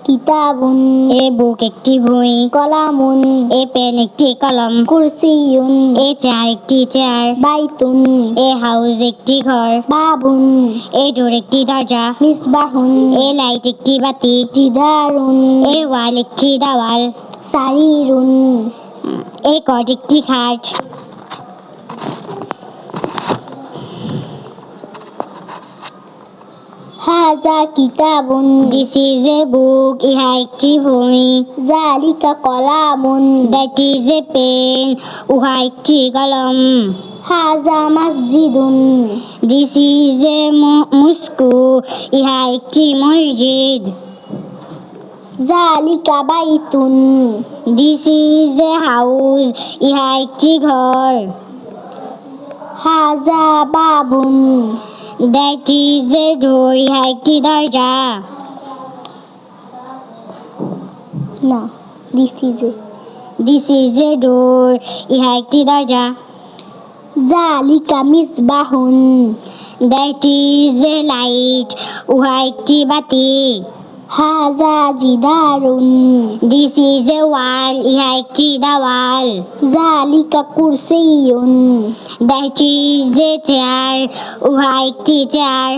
কিতাবুন এ বুক একটি বই, কলামুন a pen একটি কলম, কুরসিয়ুন এ চেয়ার একটি চেয়ার, বাইতুন এ হাউস একটি ঘর, বাবুন এ ডোর একটি দরজা, মিসবাহুন এ লাইট একটি বাতি, জিদারুন এ ওয়াল একটি দেওয়াল, সারিরুন এ কট একটি খাট। হাযা কিতাবুন দিস ইজ এ বুক ইহা একটি বই, যালিকা কলামুন দ্যাট ইজ এ পেন উহা একটি কলম, হাযা মসজিদুন দিস ইজ এ মস্ক ইহা একটি মসজিদ, যালিকা Baitun this is a house ইহা একটি ঘর, হাযা বাবুন দ্যাট ইজ এ ডোর ইহা একটি দরজা। না, দিস ইজ এ ডোর ইহা একটি দরজা, যালিকা মিসবাহুন দ্যাট ইজ এ লাইট উহা একটি বাতি, হাযা জিদারুন দিস ইজ এ ওয়াল ইহা একটি দেওয়াল, যালিকা কুরসিয়ুন দ্যাট ইজ এ চেয়ার উহা একটি চেয়ার।